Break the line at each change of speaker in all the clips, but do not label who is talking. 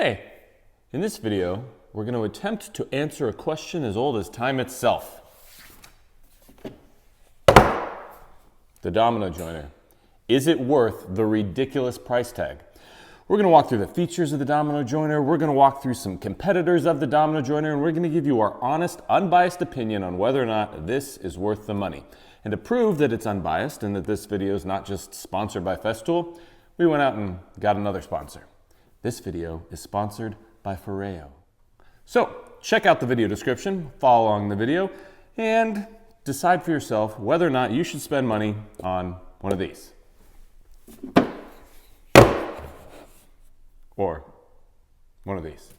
Hey, in this video, we're going to attempt to answer a question as old as time itself. The domino joiner. Is it worth the ridiculous price tag? We're going to walk through the features of the domino joiner, we're going to walk through some competitors of the domino joiner, and we're going to give you our honest, unbiased opinion on whether or not this is worth the money. And to prove that it's unbiased and that this video is not just sponsored by Festool, we went out and got another sponsor. This video is sponsored by Foreo. So check out the video description, follow along the video, and decide for yourself whether or not you should spend money on one of these. Or one of these.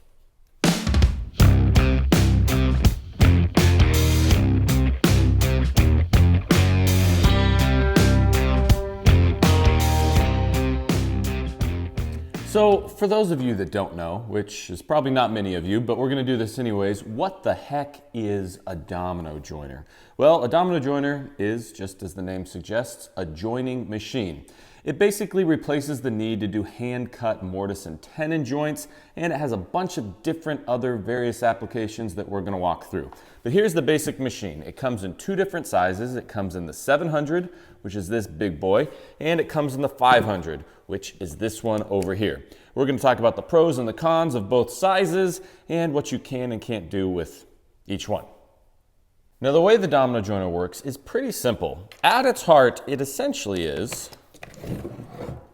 So for those of you that don't know, which is probably not many of you, but we're going to do this anyways, what the heck is a domino joiner? Well, a domino joiner is, just as the name suggests, a joining machine. It basically replaces the need to do hand-cut mortise and tenon joints, and it has a bunch of different other various applications that we're going to walk through. But here's the basic machine. It comes in two different sizes. It comes in the 700, which is this big boy, and it comes in the 500, which is this one over here. We're going to talk about the pros and the cons of both sizes and what you can and can't do with each one. Now, the way the domino joiner works is pretty simple. At its heart, it essentially is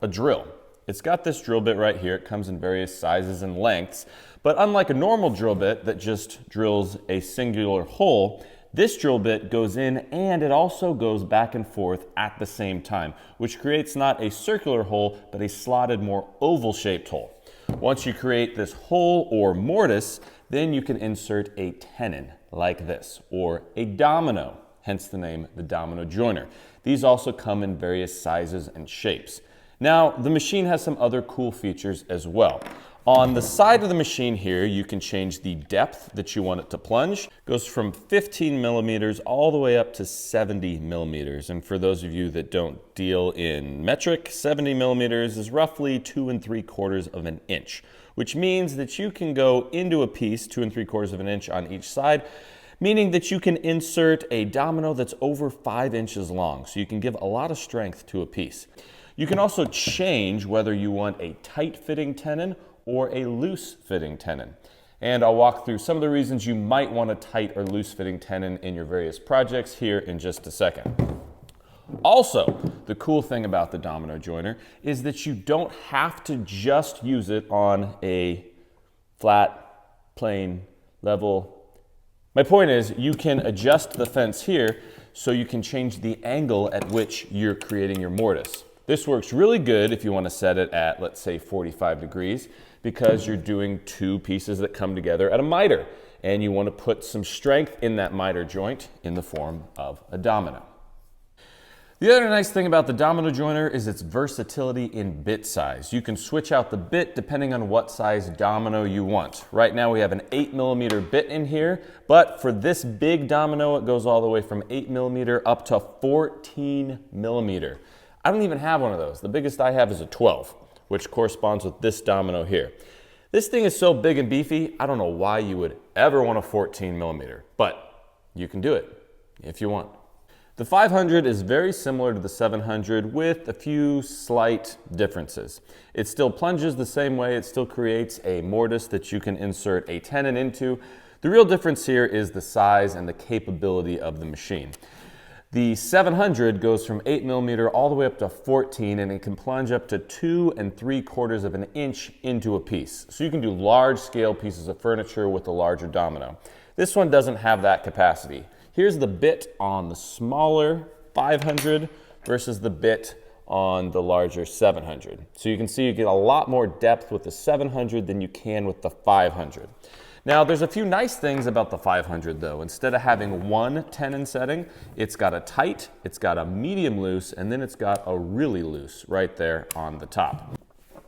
a drill. It's got this drill bit right here. It comes in various sizes and lengths, but unlike a normal drill bit that just drills a singular hole, this drill bit goes in and it also goes back and forth at the same time, which creates not a circular hole, but a slotted, more oval-shaped hole. Once you create this hole or mortise, then you can insert a tenon like this, or a domino, hence the name the domino joiner. These also come in various sizes and shapes. Now, the machine has some other cool features as well. On the side of the machine here, you can change the depth that you want it to plunge. It goes from 15 millimeters all the way up to 70 millimeters. And for those of you that don't deal in metric, 70 millimeters is roughly 2 3/4 of an inch, which means that you can go into a piece 2 3/4 of an inch on each side, meaning that you can insert a domino that's over 5 inches long. So you can give a lot of strength to a piece. You can also change whether you want a tight-fitting tenon or a loose-fitting tenon. And I'll walk through some of the reasons you might want a tight or loose-fitting tenon in your various projects here in just a second. Also, the cool thing about the domino joiner is that you don't have to just use it on a flat, plain, level. My point is, you can adjust the fence here so you can change the angle at which you're creating your mortise. This works really good if you want to set it at, let's say, 45 degrees, because you're doing two pieces that come together at a miter, and you want to put some strength in that miter joint in the form of a domino. The other nice thing about the domino joiner is its versatility in bit size. You can switch out the bit depending on what size domino you want. Right now we have an 8 millimeter bit in here, but for this big domino, it goes all the way from 8 millimeter up to 14 millimeter. I don't even have one of those. The biggest I have is a 12, which corresponds with this domino here. This thing is so big and beefy, I don't know why you would ever want a 14 millimeter, but you can do it if you want. The 500 is very similar to the 700 with a few slight differences. It still plunges the same way. It still creates a mortise that you can insert a tenon into. The real difference here is the size and the capability of the machine. The 700 goes from 8 millimeter all the way up to 14, and it can plunge up to 2 3/4 of an inch into a piece. So you can do large scale pieces of furniture with a larger domino. This one doesn't have that capacity. Here's the bit on the smaller 500 versus the bit on the larger 700. So you can see you get a lot more depth with the 700 than you can with the 500. Now, there's a few nice things about the 500 though. Instead of having one tenon setting, it's got a tight, it's got a medium loose, and then it's got a really loose right there on the top.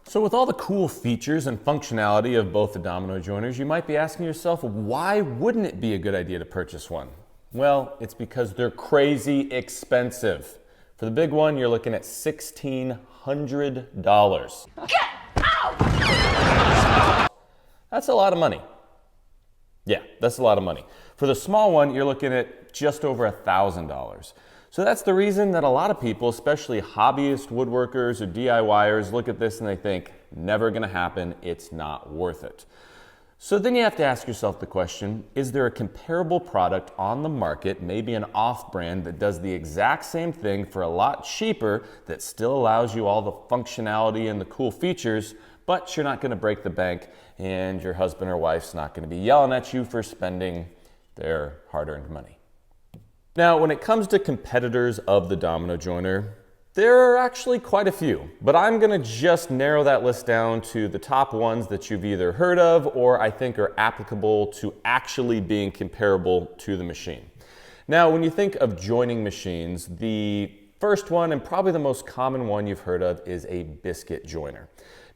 So with all the cool features and functionality of both the domino joiners, you might be asking yourself, why wouldn't it be a good idea to purchase one? Well, it's because they're crazy expensive. For the big one, you're looking at $1,600. That's a lot of money. Yeah, that's a lot of money. For the small one, you're looking at just over $1,000. So that's the reason that a lot of people, especially hobbyist woodworkers or DIYers, look at this and they think, never gonna happen, it's not worth it. So then you have to ask yourself the question, is there a comparable product on the market, maybe an off-brand that does the exact same thing for a lot cheaper that still allows you all the functionality and the cool features, but you're not gonna break the bank and your husband or wife's not gonna be yelling at you for spending their hard-earned money. Now, when it comes to competitors of the domino joiner, there are actually quite a few, but I'm gonna just narrow that list down to the top ones that you've either heard of or I think are applicable to actually being comparable to the machine. Now, when you think of joining machines, the first one and probably the most common one you've heard of is a biscuit joiner.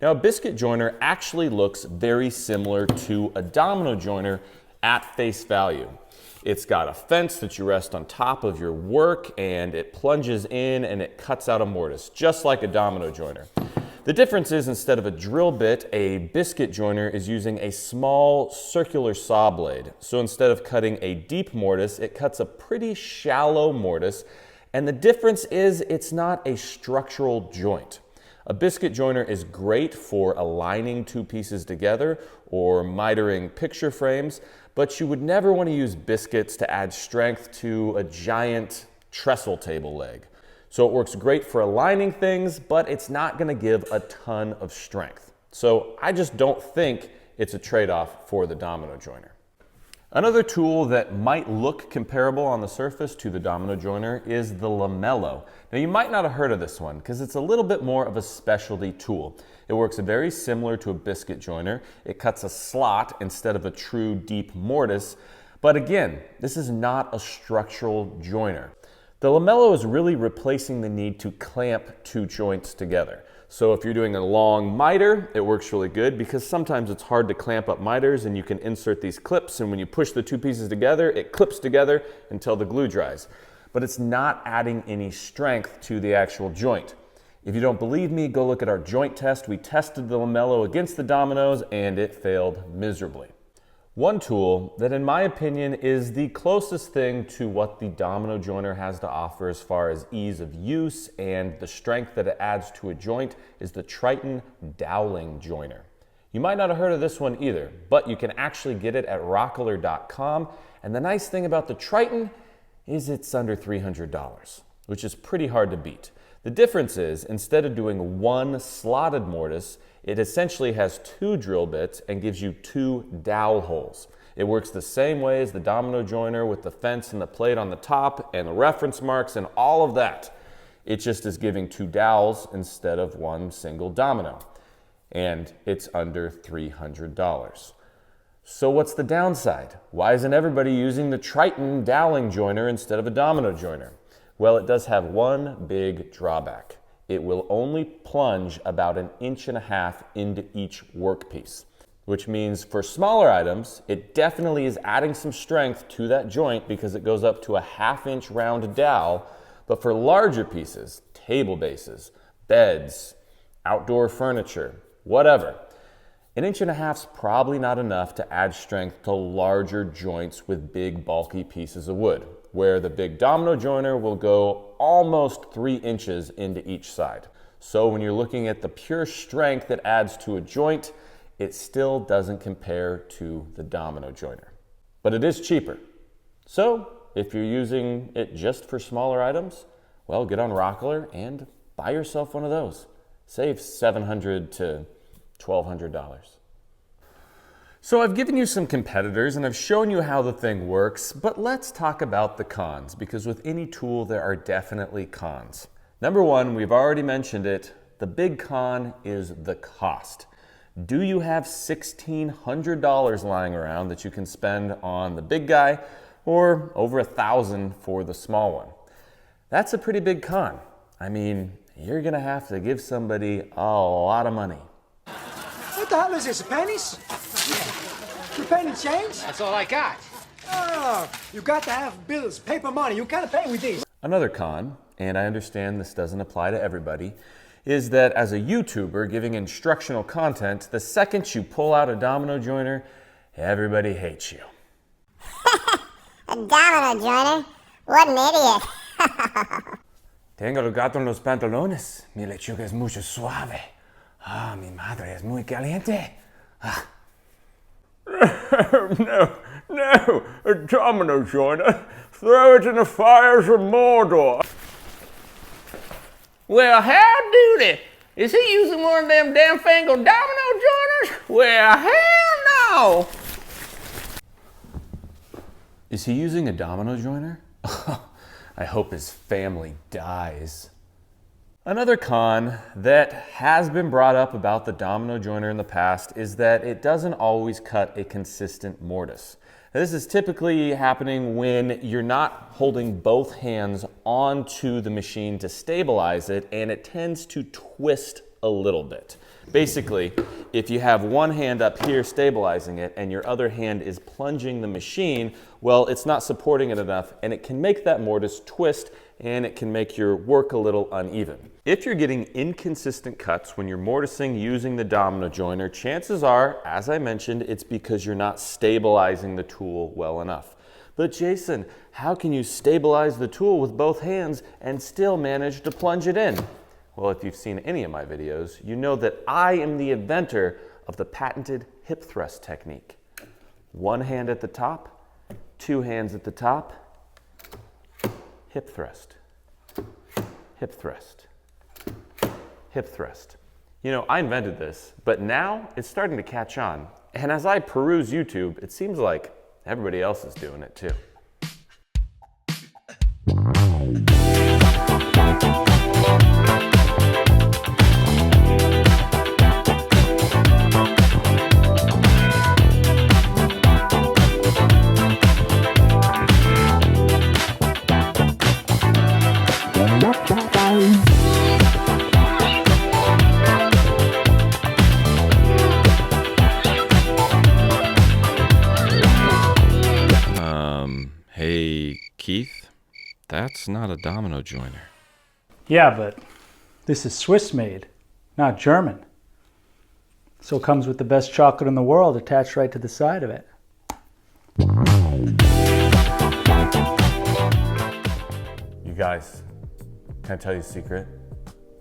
Now, a biscuit joiner actually looks very similar to a domino joiner at face value. It's got a fence that you rest on top of your work and it plunges in and it cuts out a mortise, just like a domino joiner. The difference is instead of a drill bit, a biscuit joiner is using a small circular saw blade. So instead of cutting a deep mortise, it cuts a pretty shallow mortise. And the difference is it's not a structural joint. A biscuit joiner is great for aligning two pieces together or mitering picture frames, but you would never want to use biscuits to add strength to a giant trestle table leg. So it works great for aligning things, but it's not going to give a ton of strength. So I just don't think it's a trade-off for the domino joiner. Another tool that might look comparable on the surface to the domino joiner is the lamello. Now you might not have heard of this one because it's a little bit more of a specialty tool. It works very similar to a biscuit joiner. It cuts a slot instead of a true deep mortise. But again, this is not a structural joiner. The lamello is really replacing the need to clamp two joints together. So if you're doing a long miter, it works really good because sometimes it's hard to clamp up miters and you can insert these clips and when you push the two pieces together, it clips together until the glue dries. But it's not adding any strength to the actual joint. If you don't believe me, go look at our joint test. We tested the lamello against the dominoes and it failed miserably. One tool that in my opinion is the closest thing to what the domino joiner has to offer as far as ease of use and the strength that it adds to a joint is the Triton doweling joiner. You might not have heard of this one either, but you can actually get it at rockler.com. And the nice thing about the Triton is it's under $300, which is pretty hard to beat. The difference is instead of doing one slotted mortise, it essentially has two drill bits and gives you two dowel holes. It works the same way as the domino joiner with the fence and the plate on the top and the reference marks and all of that. It just is giving two dowels instead of one single domino. And it's under $300. So what's the downside? Why isn't everybody using the Triton doweling joiner instead of a domino joiner? Well, it does have one big drawback. It will only plunge about 1.5 inches into each workpiece, which means for smaller items, it definitely is adding some strength to that joint because it goes up to a 1/2 inch round dowel. But for larger pieces, table bases, beds, outdoor furniture, whatever, 1.5 inches is probably not enough to add strength to larger joints with big bulky pieces of wood, where the big domino joiner will go almost 3 inches into each side. So when you're looking at the pure strength it adds to a joint, it still doesn't compare to the domino joiner. But it is cheaper. So if you're using it just for smaller items, well, get on Rockler and buy yourself one of those. Save $700 to $1,200. So I've given you some competitors and I've shown you how the thing works, but let's talk about the cons, because with any tool there are definitely cons. Number one, we've already mentioned it, the big con is the cost. Do you have $1,600 lying around that you can spend on the big guy or over $1,000 for the small one? That's a pretty big con. I mean, you're gonna have to give somebody a lot of money.
What the hell is this, pennies? You penny change?
That's all I got.
Oh, you got to have bills, paper money. You can't pay with this.
Another con, and I understand this doesn't apply to everybody, is that as a YouTuber giving instructional content, the second you pull out a domino joiner, everybody hates you.
A domino joiner? What an idiot.
Tengo el gato en los pantalones. Mi lechuga es mucho suave. Ah, mi madre es muy caliente. Ah. No, a domino joiner. Throw it in the fires of Mordor. Well, howdy. Is he using one of them damn fangled domino joiners? Well, hell no. Is he using a domino joiner? I hope his family dies. Another con that has been brought up about the domino joiner in the past is that it doesn't always cut a consistent mortise. Now, this is typically happening when you're not holding both hands onto the machine to stabilize it, and it tends to twist a little bit. Basically, if you have one hand up here stabilizing it and your other hand is plunging the machine, well, it's not supporting it enough, and it can make that mortise twist, and it can make your work a little uneven. If you're getting inconsistent cuts when you're mortising using the domino joiner, chances are, as I mentioned, it's because you're not stabilizing the tool well enough. But Jason, how can you stabilize the tool with both hands and still manage to plunge it in? Well, if you've seen any of my videos, you know that I am the inventor of the patented hip thrust technique. One hand at the top, two hands at the top, hip thrust, hip thrust, hip thrust. You know, I invented this, but now it's starting to catch on. And as I peruse YouTube, it seems like everybody else is doing it too. Hey, Keith, that's not a domino joiner.
Yeah, but this is Swiss made, not German. So it comes with the best chocolate in the world attached right to the side of it.
You guys, can I tell you a secret?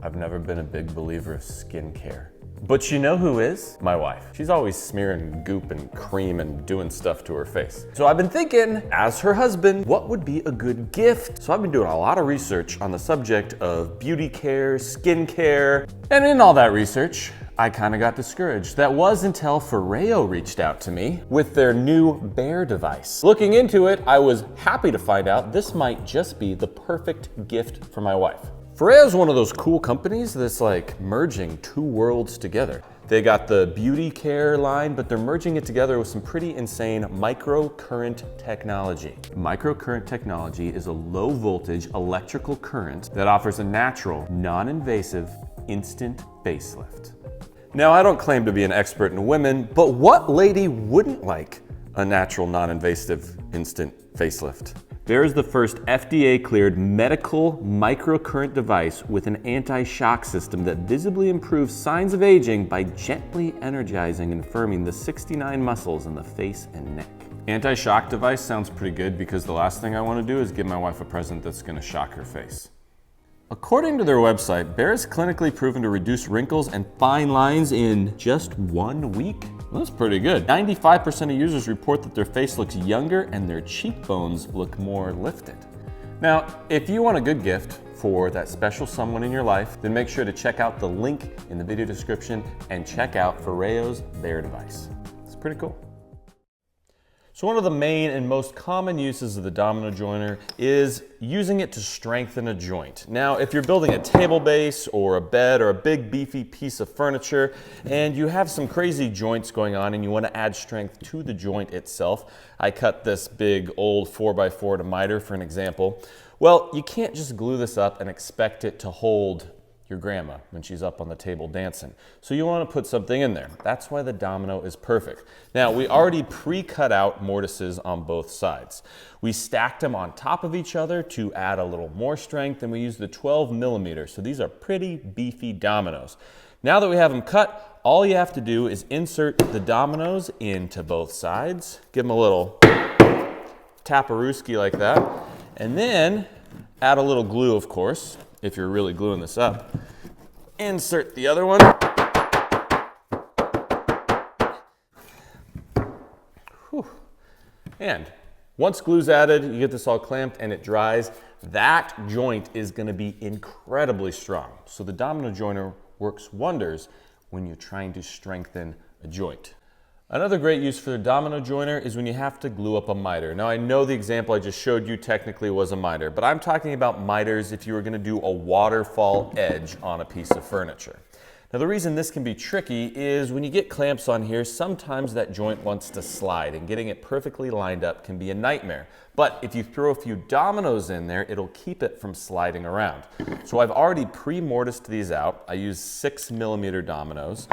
I've never been a big believer of skincare. But you know who is? My wife. She's always smearing goop and cream and doing stuff to her face. So I've been thinking, as her husband, what would be a good gift? So I've been doing a lot of research on the subject of beauty care, skincare, and in all that research, I kind of got discouraged. That was until Foreo reached out to me with their new Bear device. Looking into it, I was happy to find out this might just be the perfect gift for my wife. Foreo is one of those cool companies that's like merging two worlds together. They got the beauty care line, but they're merging it together with some pretty insane microcurrent technology. Microcurrent technology is a low voltage electrical current that offers a natural, non-invasive, instant facelift. Now, I don't claim to be an expert in women, but what lady wouldn't like a natural, non-invasive, instant facelift? Bear is the first FDA-cleared medical microcurrent device with an anti-shock system that visibly improves signs of aging by gently energizing and firming the 69 muscles in the face and neck. Anti-shock device sounds pretty good because the last thing I want to do is give my wife a present that's going to shock her face. According to their website, Bear is clinically proven to reduce wrinkles and fine lines in just 1 week. Well, that's pretty good. 95% of users report that their face looks younger and their cheekbones look more lifted. Now, if you want a good gift for that special someone in your life, then make sure to check out the link in the video description and check out Foreo's Bear device. It's pretty cool. So one of the main and most common uses of the domino joiner is using it to strengthen a joint. Now, if you're building a table base or a bed or a big beefy piece of furniture and you have some crazy joints going on and you want to add strength to the joint itself, I cut this big old 4x4 to miter for an example. Well, you can't just glue this up and expect it to hold your grandma when she's up on the table dancing. So you want to put something in there. That's why the domino is perfect. Now, we already pre-cut out mortises on both sides. We stacked them on top of each other to add a little more strength, and we used the 12 millimeter. So these are pretty beefy dominoes. Now that we have them cut, all you have to do is insert the dominoes into both sides. Give them a little taparooski like that, and then add a little glue, of course, if you're really gluing this up. Insert the other one. Whew. And once glue's added, you get this all clamped and it dries, that joint is going to be incredibly strong. So the domino joiner works wonders when you're trying to strengthen a joint. Another great use for the domino joiner is when you have to glue up a miter. Now, I know the example I just showed you technically was a miter, but I'm talking about miters if you were going to do a waterfall edge on a piece of furniture. Now, the reason this can be tricky is when you get clamps on here, sometimes that joint wants to slide, and getting it perfectly lined up can be a nightmare. But if you throw a few dominoes in there, it'll keep it from sliding around. So I've already pre-mortised these out. I used 6 millimeter dominoes.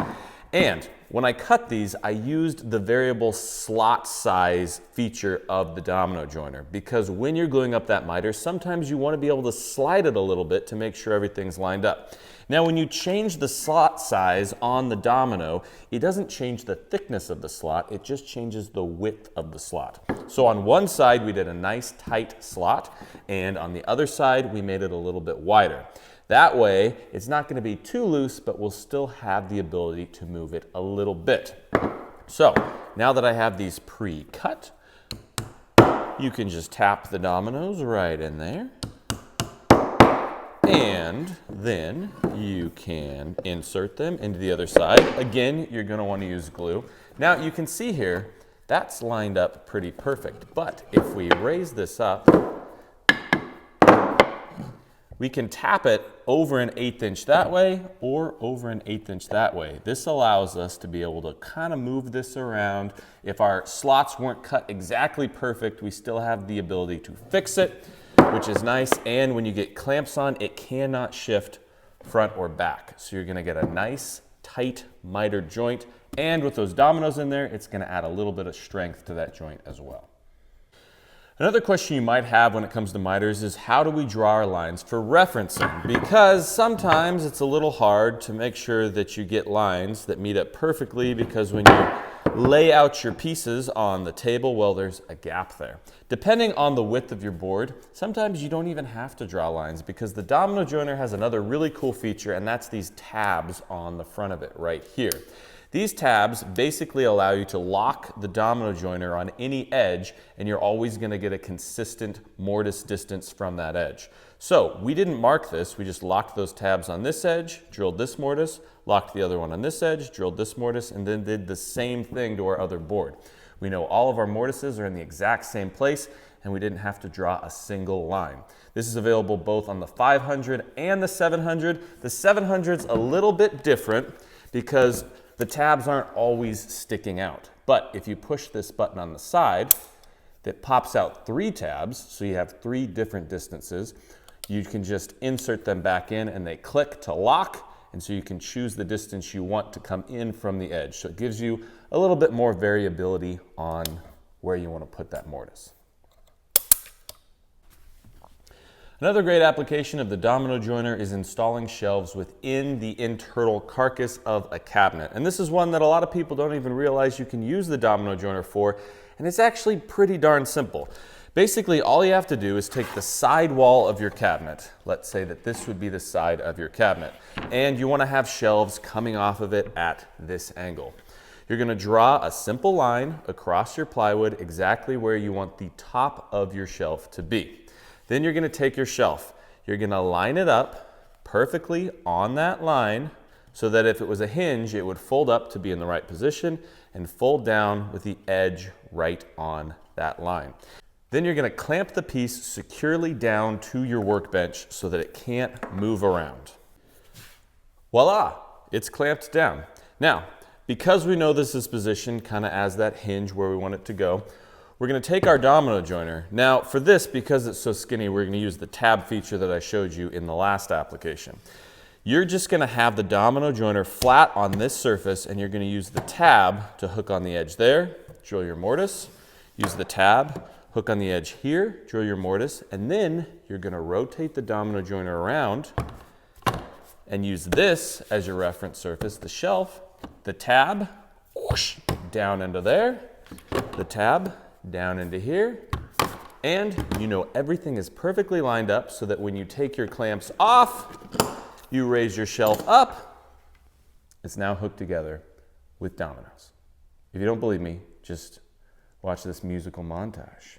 And when I cut these, I used the variable slot size feature of the domino joiner, because when you're gluing up that miter, sometimes you want to be able to slide it a little bit to make sure everything's lined up. Now, when you change the slot size on the domino, it doesn't change the thickness of the slot, it just changes the width of the slot. So on one side, we did a nice tight slot, and on the other side, we made it a little bit wider. That way, it's not going to be too loose, but we'll still have the ability to move it a little bit. So, now that I have these pre-cut, you can just tap the dominoes right in there. And then you can insert them into the other side. Again, you're going to want to use glue. Now, you can see here, that's lined up pretty perfect. But if we raise this up, we can tap it over an 1/8 inch that way or over an 1/8 inch that way. This allows us to be able to kind of move this around. If our slots weren't cut exactly perfect, we still have the ability to fix it, which is nice. And when you get clamps on, it cannot shift front or back. So you're gonna get a nice, tight miter joint. And with those dominoes in there, it's gonna add a little bit of strength to that joint as well. Another question you might have when it comes to miters is how do we draw our lines for referencing? Because sometimes it's a little hard to make sure that you get lines that meet up perfectly, because when you lay out your pieces on the table, well, there's a gap there. Depending on the width of your board, sometimes you don't even have to draw lines, because the domino joiner has another really cool feature, and that's these tabs on the front of it right here. These tabs basically allow you to lock the domino joiner on any edge, and you're always going to get a consistent mortise distance from that edge. So we didn't mark this, we just locked those tabs on this edge, drilled this mortise, locked the other one on this edge, drilled this mortise, and then did the same thing to our other board. We know all of our mortises are in the exact same place, and we didn't have to draw a single line. This is available both on the 500 and the 700. The 700's a little bit different because the tabs aren't always sticking out. But if you push this button on the side, that pops out 3 tabs, so you have 3 different distances. You can just insert them back in and they click to lock, and so you can choose the distance you want to come in from the edge. So it gives you a little bit more variability on where you want to put that mortise. Another great application of the domino joiner is installing shelves within the internal carcass of a cabinet. And this is one that a lot of people don't even realize you can use the domino joiner for, and it's actually pretty darn simple. Basically, all you have to do is take the side wall of your cabinet. Let's say that this would be the side of your cabinet, and you want to have shelves coming off of it at this angle. You're going to draw a simple line across your plywood exactly where you want the top of your shelf to be. Then you're going to take your shelf, you're going to line it up perfectly on that line so that if it was a hinge, it would fold up to be in the right position and fold down with the edge right on that line. Then you're going to clamp the piece securely down to your workbench so that it can't move around. Voila, it's clamped down. Now, because we know this is positioned kind of as that hinge where we want it to go, we're going to take our domino joiner. Now for this, because it's so skinny, we're going to use the tab feature that I showed you in the last application. You're just going to have the domino joiner flat on this surface, and you're going to use the tab to hook on the edge there, drill your mortise, use the tab, hook on the edge here, drill your mortise, and then you're going to rotate the domino joiner around and use this as your reference surface, the shelf, the tab, whoosh, down into there, the tab, down into here, and you know everything is perfectly lined up so that when you take your clamps off, you raise your shelf up, it's now hooked together with dominoes. If you don't believe me, just watch this musical montage.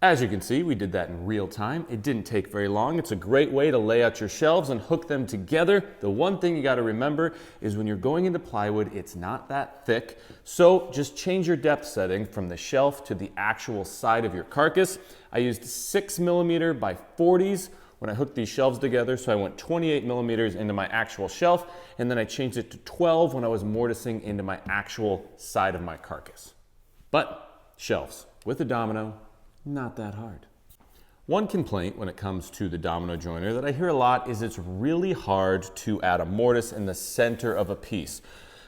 As you can see, we did that in real time. It didn't take very long. It's a great way to lay out your shelves and hook them together. The one thing you got to remember is when you're going into plywood, it's not that thick. So just change your depth setting from the shelf to the actual side of your carcass. I used 6mm by 40s when I hooked these shelves together. So I went 28mm into my actual shelf, and then I changed it to 12 when I was mortising into my actual side of my carcass. But shelves with a domino, not that hard. One complaint when it comes to the domino joiner that I hear a lot is it's really hard to add a mortise in the center of a piece.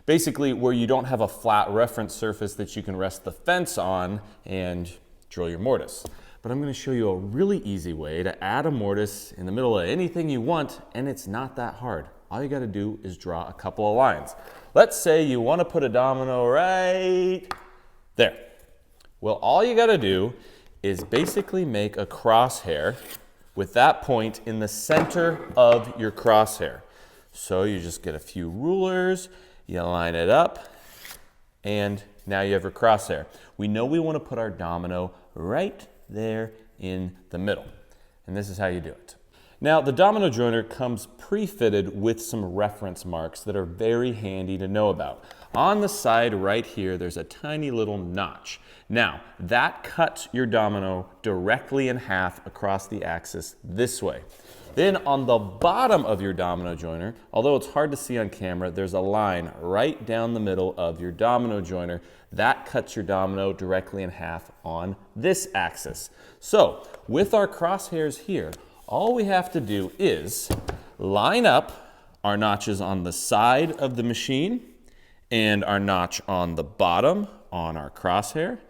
Basically where you don't have a flat reference surface that you can rest the fence on and drill your mortise. But I'm going to show you a really easy way to add a mortise in the middle of anything you want, and it's not that hard. All you got to do is draw a couple of lines. Let's say you want to put a domino right there. Well, all you got to do is basically make a crosshair with that point in the center of your crosshair. So you just get a few rulers, you line it up, and now you have your crosshair. We know we want to put our domino right there in the middle, and this is how you do it. Now, the domino joiner comes pre-fitted with some reference marks that are very handy to know about. On the side right here, there's a tiny little notch. Now, that cuts your domino directly in half across the axis this way. Then on the bottom of your domino joiner, although it's hard to see on camera, there's a line right down the middle of your domino joiner. That cuts your domino directly in half on this axis. So, with our crosshairs here, all we have to do is line up our notches on the side of the machine and our notch on the bottom on our crosshair.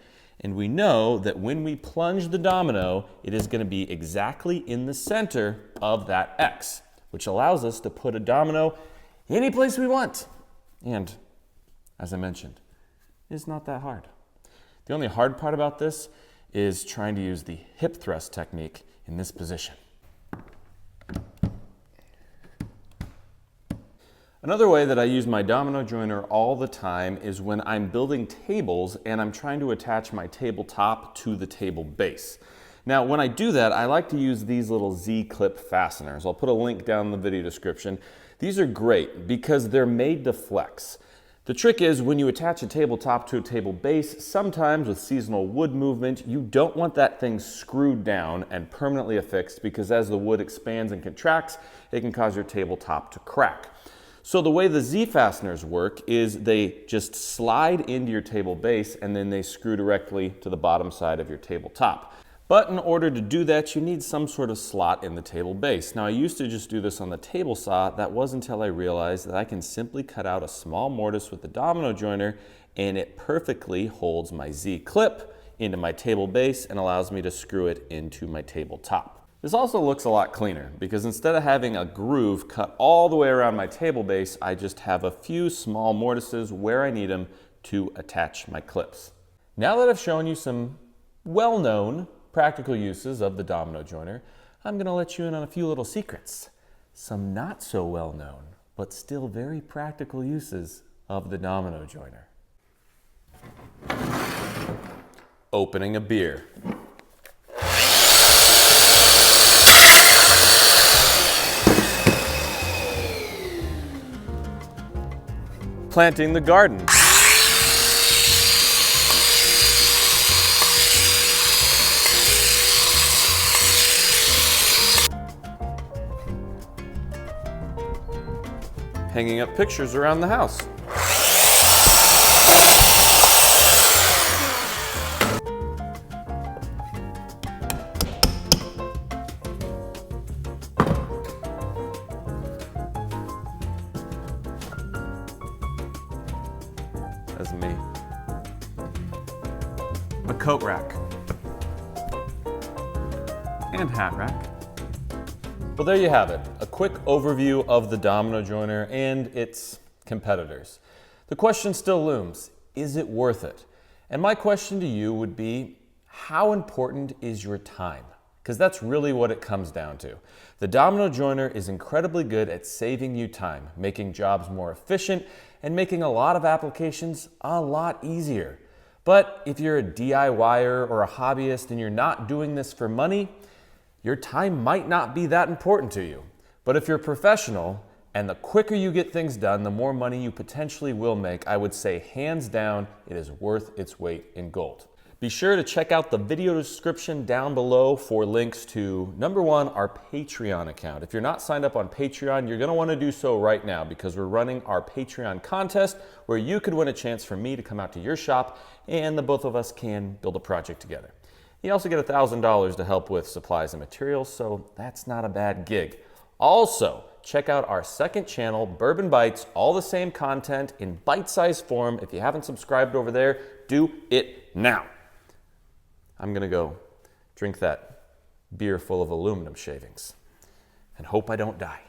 And we know that when we plunge the domino, it is going to be exactly in the center of that X, which allows us to put a domino any place we want. And as I mentioned, it's not that hard. The only hard part about this is trying to use the hip thrust technique in this position. Another way that I use my domino joiner all the time is when I'm building tables and I'm trying to attach my tabletop to the table base. Now, when I do that, I like to use these little Z-clip fasteners. I'll put a link down in the video description. These are great because they're made to flex. The trick is when you attach a tabletop to a table base, sometimes with seasonal wood movement, you don't want that thing screwed down and permanently affixed because as the wood expands and contracts, it can cause your tabletop to crack. So the way the Z-fasteners work is they just slide into your table base and then they screw directly to the bottom side of your tabletop. But in order to do that, you need some sort of slot in the table base. Now I used to just do this on the table saw. That wasn't until I realized that I can simply cut out a small mortise with the domino joiner and it perfectly holds my Z-clip into my table base and allows me to screw it into my tabletop. This also looks a lot cleaner because instead of having a groove cut all the way around my table base, I just have a few small mortises where I need them to attach my clips. Now that I've shown you some well-known practical uses of the domino joiner, I'm going to let you in on a few little secrets. some not so well known, but still very practical uses of the domino joiner. Opening a beer. Planting the garden. Hanging up pictures around the house. That's me. A coat rack. And hat rack. Well, there you have it. A quick overview of the domino joiner and its competitors. The question still looms, is it worth it? And my question to you would be, how important is your time? Because that's really what it comes down to. The domino joiner is incredibly good at saving you time, making jobs more efficient, and making a lot of applications a lot easier. But if you're a DIYer or a hobbyist and you're not doing this for money, your time might not be that important to you. But if you're a professional, and the quicker you get things done, the more money you potentially will make, I would say hands down, it is worth its weight in gold. Be sure to check out the video description down below for links to, number one, our Patreon account. If you're not signed up on Patreon, you're gonna wanna do so right now because we're running our Patreon contest where you could win a chance for me to come out to your shop and the both of us can build a project together. You also get $1,000 to help with supplies and materials, so that's not a bad gig. Also, check out our second channel, Bourbon Bites, all the same content in bite-sized form. If you haven't subscribed over there, do it now. I'm gonna go drink that beer full of aluminum shavings and hope I don't die.